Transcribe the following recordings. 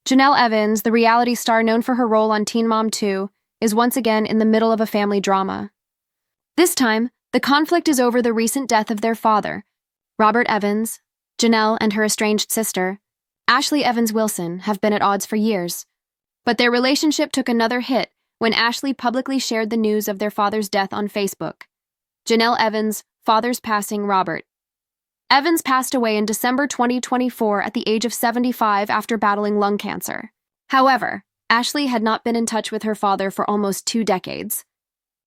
Jenelle Evans, the reality star known for her role on Teen Mom 2, is once again in the middle of a family drama. This time, the conflict is over the recent death of their father, Robert Evans. Jenelle and her estranged sister, Ashley Evans Wilson, have been at odds for years. But their relationship took another hit when Ashley publicly shared the news of their father's death on Facebook. Jenelle Evans' father's passing. Robert Evans passed away in December 2024 at the age of 75 after battling lung cancer. However, Ashley had not been in touch with her father for almost 2 decades.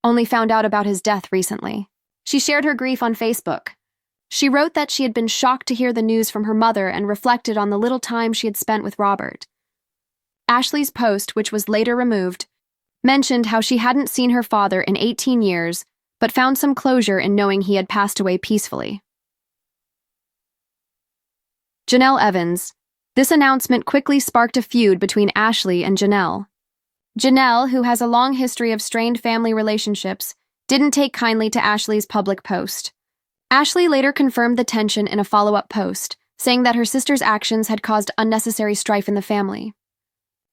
Only found out about his death recently. She shared her grief on Facebook. She wrote that she had been shocked to hear the news from her mother and reflected on the little time she had spent with Robert. Ashley's post, which was later removed, mentioned how she hadn't seen her father in 18 years, but found some closure in knowing he had passed away peacefully. Jenelle Evans. This announcement quickly sparked a feud between Ashley and Jenelle. Jenelle, who has a long history of strained family relationships, didn't take kindly to Ashley's public post. Ashley later confirmed the tension in a follow-up post, saying that her sister's actions had caused unnecessary strife in the family.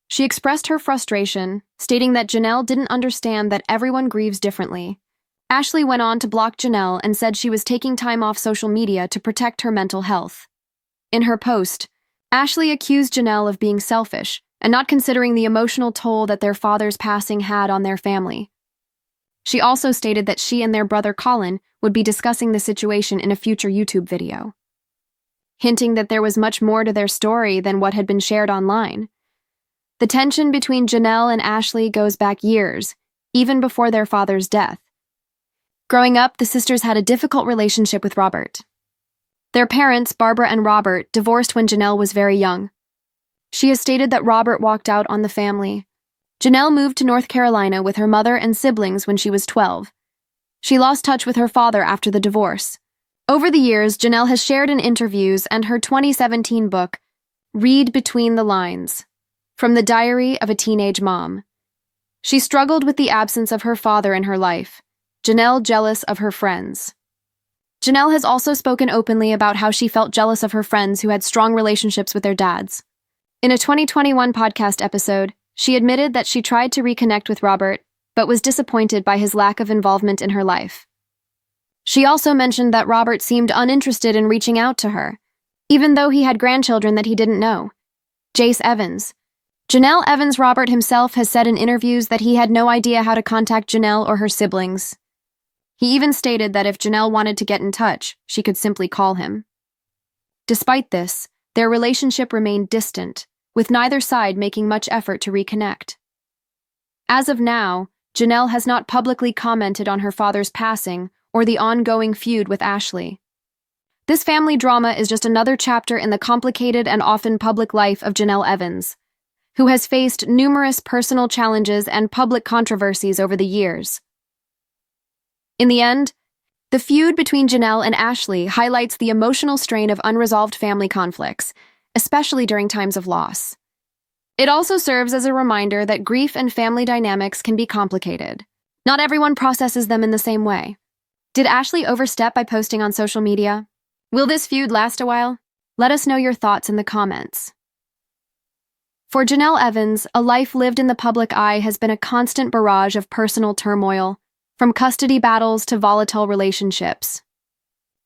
She expressed her frustration, stating that Jenelle didn't understand that everyone grieves differently. Ashley went on to block Jenelle and said she was taking time off social media to protect her mental health. In her post, Ashley accused Jenelle of being selfish and not considering the emotional toll that their father's passing had on their family. She also stated that she and their brother Colin would be discussing the situation in a future YouTube video, hinting that there was much more to their story than what had been shared online. The tension between Jenelle and Ashley goes back years, even before their father's death. Growing up, the sisters had a difficult relationship with Robert. Their parents, Barbara and Robert, divorced when Jenelle was very young. She has stated that Robert walked out on the family. Jenelle moved to North Carolina with her mother and siblings when she was 12. She lost touch with her father after the divorce. Over the years, Jenelle has shared in interviews and her 2017 book, Read Between the Lines, from the Diary of a Teenage Mom. She struggled with the absence of her father in her life. Jenelle jealous of her friends. Jenelle has also spoken openly about how she felt jealous of her friends who had strong relationships with their dads. In a 2021 podcast episode, she admitted that she tried to reconnect with Robert, but was disappointed by his lack of involvement in her life. She also mentioned that Robert seemed uninterested in reaching out to her, even though he had grandchildren that he didn't know. Jace Evans. Jenelle Evans. Robert himself has said in interviews that he had no idea how to contact Jenelle or her siblings. He even stated that if Jenelle wanted to get in touch, she could simply call him. Despite this, their relationship remained distant, with neither side making much effort to reconnect. As of now, Jenelle has not publicly commented on her father's passing or the ongoing feud with Ashley. This family drama is just another chapter in the complicated and often public life of Jenelle Evans, who has faced numerous personal challenges and public controversies over the years. In the end, the feud between Jenelle and Ashley highlights the emotional strain of unresolved family conflicts, especially during times of loss. It also serves as a reminder that grief and family dynamics can be complicated. Not everyone processes them in the same way. Did Ashley overstep by posting on social media? Will this feud last a while? Let us know your thoughts in the comments. For Jenelle Evans, a life lived in the public eye has been a constant barrage of personal turmoil, from custody battles to volatile relationships.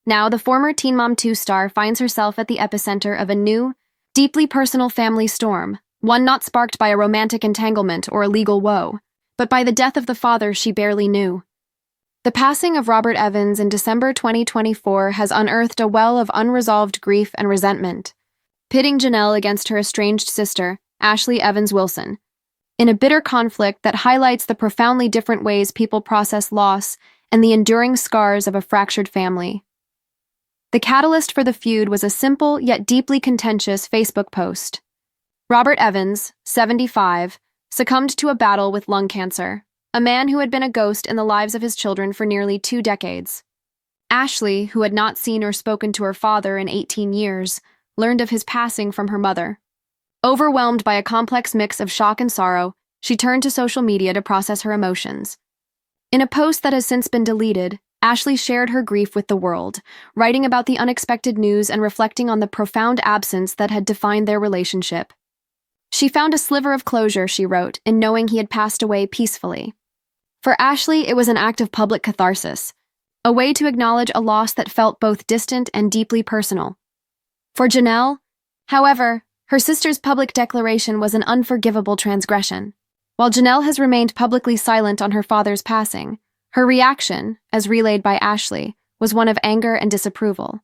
Now, the former Teen Mom 2 star finds herself at the epicenter of a new, deeply personal family storm, one not sparked by a romantic entanglement or a legal woe, but by the death of the father she barely knew. The passing of Robert Evans in December 2024 has unearthed a well of unresolved grief and resentment, pitting Jenelle against her estranged sister, Ashley Evans Wilson, in a bitter conflict that highlights the profoundly different ways people process loss and the enduring scars of a fractured family. The catalyst for the feud was a simple yet deeply contentious Facebook post. Robert Evans, 75, succumbed to a battle with lung cancer, a man who had been a ghost in the lives of his children for nearly 2 decades. Ashley, who had not seen or spoken to her father in 18 years, learned of his passing from her mother. Overwhelmed by a complex mix of shock and sorrow, she turned to social media to process her emotions. In a post that has since been deleted, Ashley shared her grief with the world, writing about the unexpected news and reflecting on the profound absence that had defined their relationship. She found a sliver of closure, she wrote, in knowing he had passed away peacefully. For Ashley, it was an act of public catharsis, a way to acknowledge a loss that felt both distant and deeply personal. For Jenelle, however, her sister's public declaration was an unforgivable transgression. While Jenelle has remained publicly silent on her father's passing, her reaction, as relayed by Ashley, was one of anger and disapproval.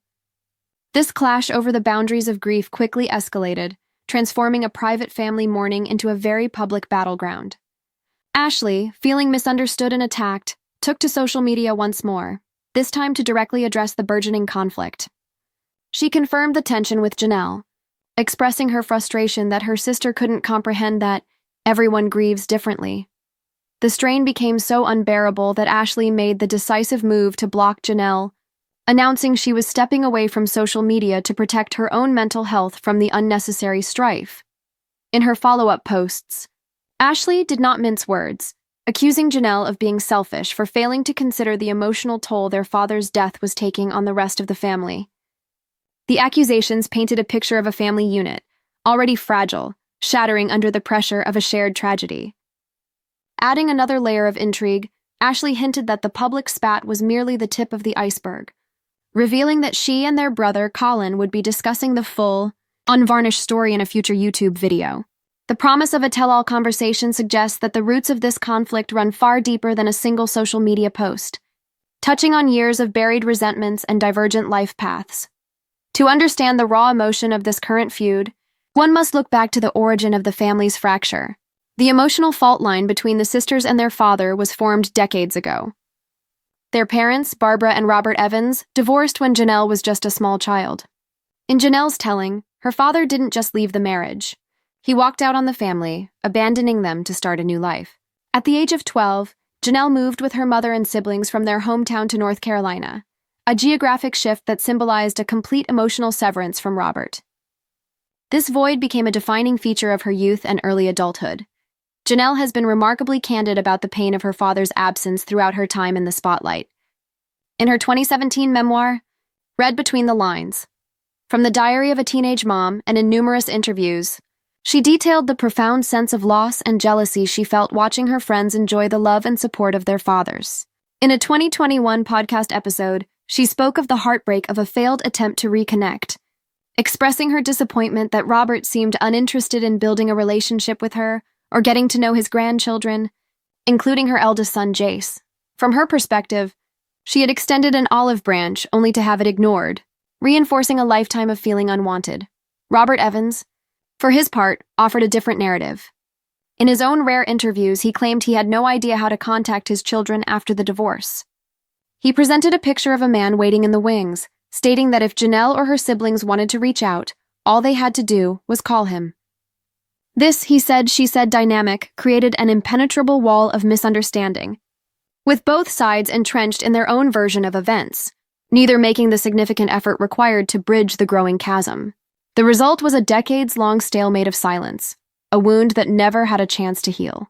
This clash over the boundaries of grief quickly escalated, transforming a private family mourning into a very public battleground. Ashley, feeling misunderstood and attacked, took to social media once more, this time to directly address the burgeoning conflict. She confirmed the tension with Jenelle, expressing her frustration that her sister couldn't comprehend that everyone grieves differently. The strain became so unbearable that Ashley made the decisive move to block Jenelle, announcing she was stepping away from social media to protect her own mental health from the unnecessary strife. In her follow-up posts, Ashley did not mince words, accusing Jenelle of being selfish for failing to consider the emotional toll their father's death was taking on the rest of the family. The accusations painted a picture of a family unit, already fragile, shattering under the pressure of a shared tragedy. Adding another layer of intrigue, Ashley hinted that the public spat was merely the tip of the iceberg, revealing that she and their brother, Colin, would be discussing the full, unvarnished story in a future YouTube video. The promise of a tell-all conversation suggests that the roots of this conflict run far deeper than a single social media post, touching on years of buried resentments and divergent life paths. To understand the raw emotion of this current feud, one must look back to the origin of the family's fracture. The emotional fault line between the sisters and their father was formed decades ago. Their parents, Barbara and Robert Evans, divorced when Jenelle was just a small child. In Jenelle's telling, her father didn't just leave the marriage. He walked out on the family, abandoning them to start a new life. At the age of 12, Jenelle moved with her mother and siblings from their hometown to North Carolina, a geographic shift that symbolized a complete emotional severance from Robert. This void became a defining feature of her youth and early adulthood. Jenelle has been remarkably candid about the pain of her father's absence throughout her time in the spotlight. In her 2017 memoir, Read Between the Lines, from the diary of a teenage mom and in numerous interviews, she detailed the profound sense of loss and jealousy she felt watching her friends enjoy the love and support of their fathers. In a 2021 podcast episode, she spoke of the heartbreak of a failed attempt to reconnect, expressing her disappointment that Robert seemed uninterested in building a relationship with her or getting to know his grandchildren, including her eldest son, Jace. From her perspective, she had extended an olive branch only to have it ignored, reinforcing a lifetime of feeling unwanted. Robert Evans, for his part, offered a different narrative. In his own rare interviews, he claimed he had no idea how to contact his children after the divorce. He presented a picture of a man waiting in the wings, stating that if Jenelle or her siblings wanted to reach out, all they had to do was call him. This he said, she said dynamic created an impenetrable wall of misunderstanding, with both sides entrenched in their own version of events, neither making the significant effort required to bridge the growing chasm. The result was a decades-long stalemate of silence, a wound that never had a chance to heal.